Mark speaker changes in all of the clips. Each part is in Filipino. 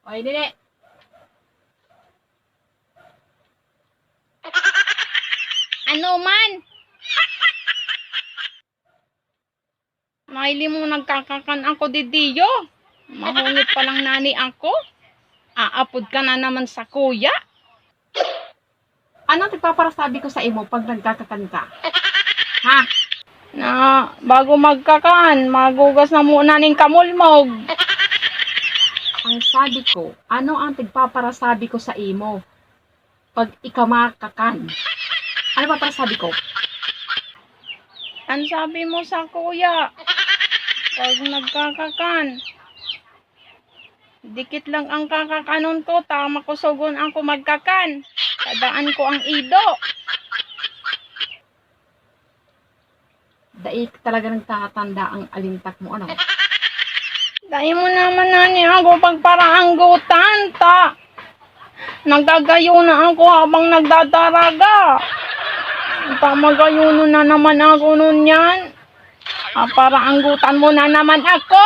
Speaker 1: Oy, dili.
Speaker 2: Ano man? Maili mo nagkakakan ako didiyo. Mahungit pa lang nani ako. Aapod ka na naman sa kuya.
Speaker 1: Ano tigpaparasabi ko sa imo pag nagkakakan ka? Ha?
Speaker 2: Na bago magkakan, magugas na muna ning kamulmog.
Speaker 1: Ang sabi ko, ano ang tigpaparasabi ko sa imo pag ikamakakan? Ano ba para sabi ko?
Speaker 2: Ang sabi mo sa kuya, pag nagkakakan, dikit lang ang kakakanon ko, tama ko sugon ako magkakan. Tadaan ko ang ido.
Speaker 1: Dai talaga nagtatanda ang alintak mo, ano?
Speaker 2: Dahil mo naman nani ako pagparaanggutan, ta. Nagagayo na ako habang nagdadaraga. Pamagayuno na naman ako nun yan. Paraanggutan mo na naman ako.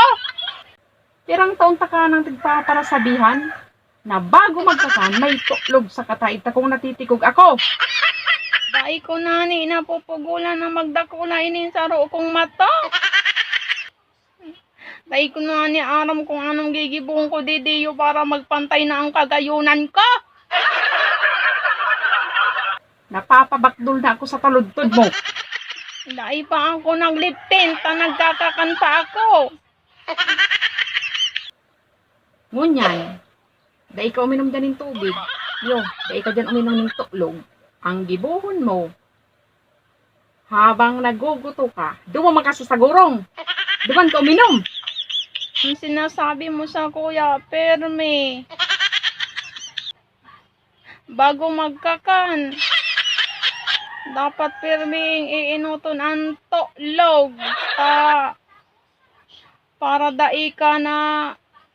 Speaker 1: Pirang taon ta ka nang tigpaparasabihan na bago magkakan may tuklog sa kataid kung natitikog ako.
Speaker 2: Dahil ko nani napupugulan na magdakula inin sa roo kong mata. Dahil ko nani aram kung anong gigibong ko didiyo para magpantay na ang kagayunan ko.
Speaker 1: Napapabakdol na ako sa taludtod mo.
Speaker 2: Dahil pa ako nagliptin, nagkakakan pa ako.
Speaker 1: Ngunyan, dai ka uminom dyan ng tubig. Yo, dai ka dyan uminom ng tuklog. Ang gibuhon mo, habang naguguto ka, dumo makasasagurong. Duman ka uminom.
Speaker 2: Ang sinasabi mo sa kuya, perme. Bago magkakan, dapat perming iinuton ang tuklog para dai ka na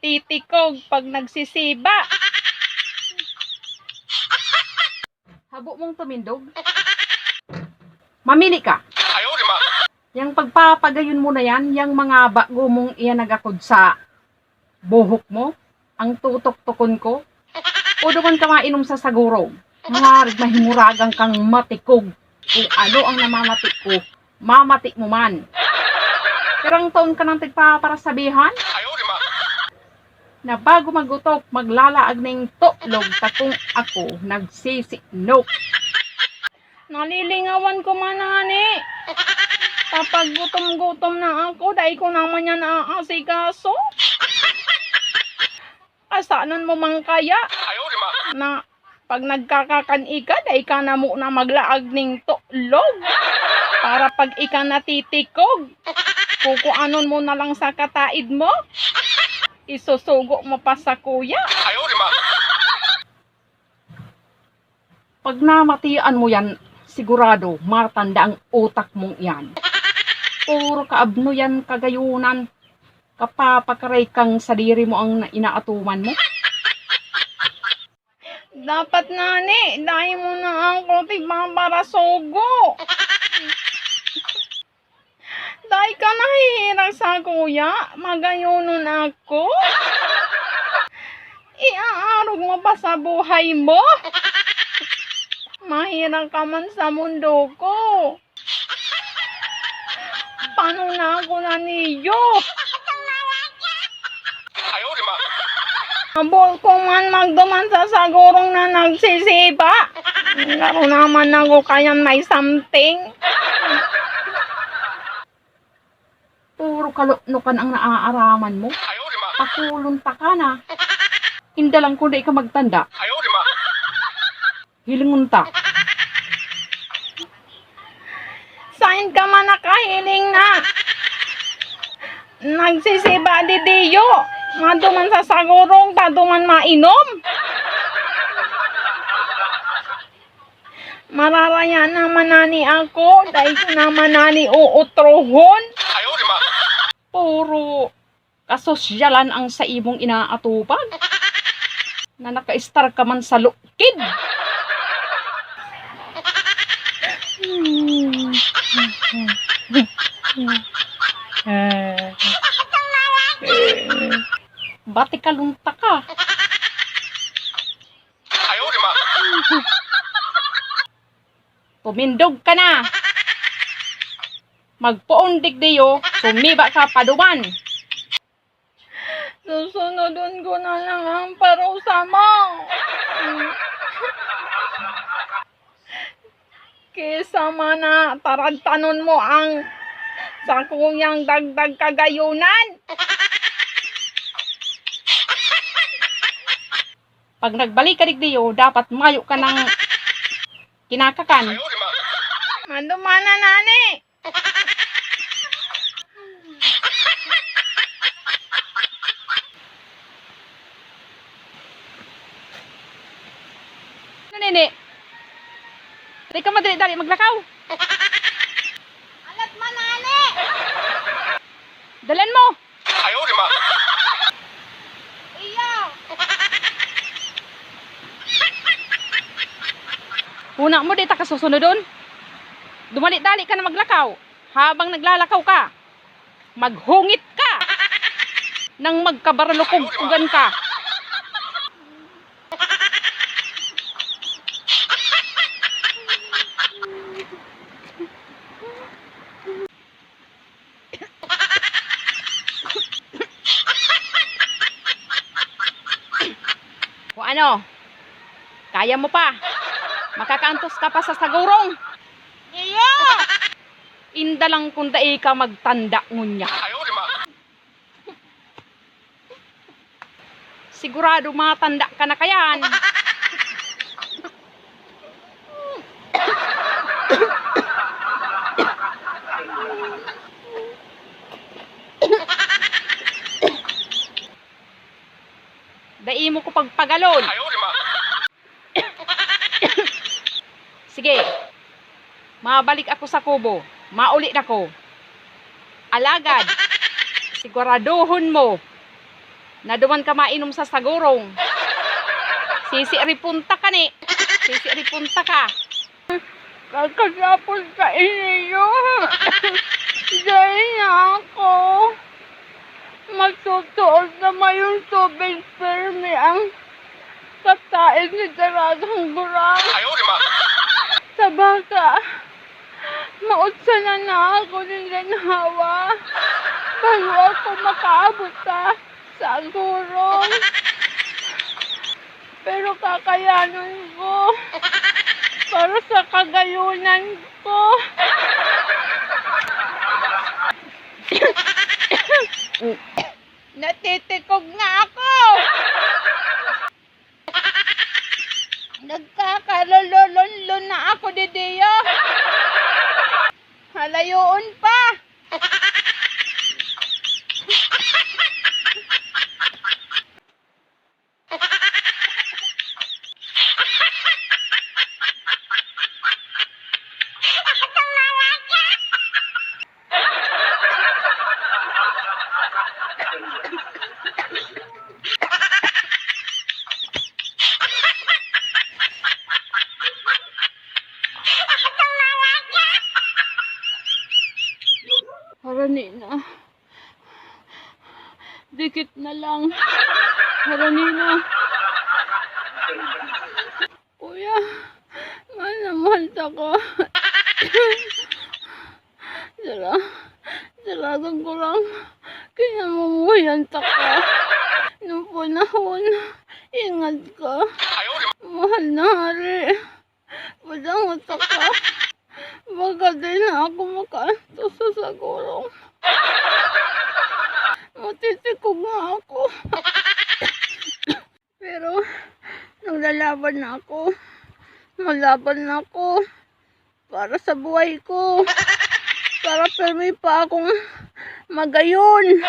Speaker 2: titikog pag nagsisiba.
Speaker 1: Habo mong tumindog. Mamili ka. Yang pagpapagayon mo na yan, yung mga bago mong iyan nagakod sa buhok mo, ang tutok-tukon ko, o doon ka mainom sa saguro, maaaring mahimuragang kang matikog. Kung ano ang namamatik ko, mamatik mo man. Pirang taon ka nang tigpaparasabihan na bago magutok, maglalaag ng tuklog takong ako nagsisiknok.
Speaker 2: Nalilingawan ko man ani. Kapag gutom-gutom na ako, dahil ko naman yan naaasikaso. Kasanan mo mang kaya na pag nagkakakan ika, dahil ka na muna maglaag ng tuklog. Para pag ika natitikog, kukuanon mo na lang sa kataid mo, isusugo mo pa sa kuya.
Speaker 1: Pag namatian mo yan, sigurado, matanda ang utak mong yan. Puro kaabno yan kagayunan. Kapapakaray kang sadiri mo ang inaatuman mo.
Speaker 2: Dapat nani, dahil mo na ako tigpaparasugo. Dahil ka nahihirang sa kuya, magayunon ako. Iaarog mo pa sa buhay mo. Mahirang ka man sa mundo ko. Paano na ako naniyo? Abol ko man magduman sa sagurong na nagsisiba. Laro naman ako kaya may something.
Speaker 1: Puro kaluknukan ang naaaraman mo. Pakulong ta ka na. Hinda lang kung di ka magtanda. Hilingon ta.
Speaker 2: Saan ka man nakahiling na? Nagsisiba didiyo. Maduman sa sagurong, taduman mainom. Mararaya naman nani ako, dahil ko naman nani uutrohon.
Speaker 1: Puro kasosyalan ang sa imong inaatupag. Na naka-star ka man sa lukid. Bati kalunta ka.
Speaker 2: Tumindog ka na. Magpuon digdiyo, sumiba ka paduman. Susunodon ko na lang ang parusa mo. Kesa mana tarantanon mo ang sakuyang dagdag kagayunan. Pag nagbalik ka digdiyo, dapat mayo ka ng kinakakan. Ano mana nani? Ano nini? Di ka madali-dali maglakaw. Alat manani! Dalan mo! Iya! Una mo, di ta kasusunod doon. Dumali-dali ka na maglakaw. Habang naglalakaw ka, maghungit ka nang magkabaralukog-ugan ka. O ano? Kaya mo pa? Makakantos ka pa sa sagurong? Iya! Inda lang kung dai ka magtanda ngunya. Sigurado matanda ka na kayan. Dai mo ko pagpagalon. Sige. Mabalik ako sa kubo. Mauli na ko. Alagad. Siguraduhon mo na duman ka mainom sa sagurong. Sisiripunta ka ni. Sisiripunta ka. Kakasapos ka iniyo. Dahil na ako. Magsusuot na mayong tubig firme ang kataig ni Daradang Gurang. Sa baka, mautsa na ako ng ganhawa bago ako makaabot sa gurong. Pero kakayanin ko para sa kagayunan ko. Natitikog na ako. Nagkakalololon na ako didiyo. Halayoon pa. Haranina. Dikit na lang. Haranina. Kuya, mahal ko. Dalagang ko lang. Kinamumuyan ta ka. Nung panahon, ingat ka. Mahal na hari. Padang ta ka. Baka din na ako makaantos sa sagurong. Matitikog nga ako. Pero, naglalaban na ako. Malaban na ako. Para sa buhay ko. Para permi pa akong magayon.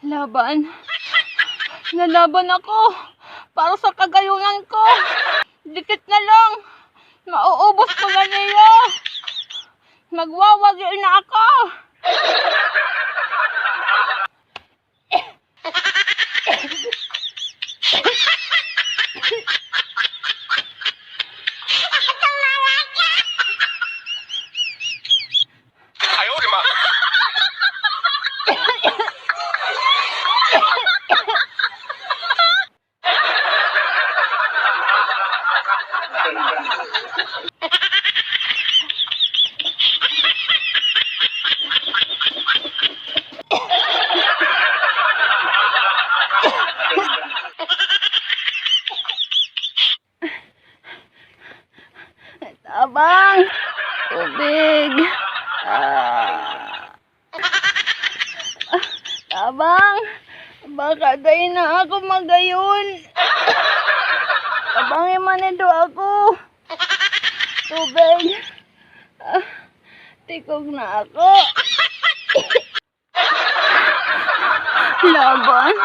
Speaker 2: Laban. Nalaban ako para sa kagayunan ko. Dikit na lang. Mauubos ko na niyo. Nagwawagyo na ako. Tabang, tubig. Tabang, baka day na ako magayon. Tabang, imanito ako. Tubig. Tikog na ako. Laban.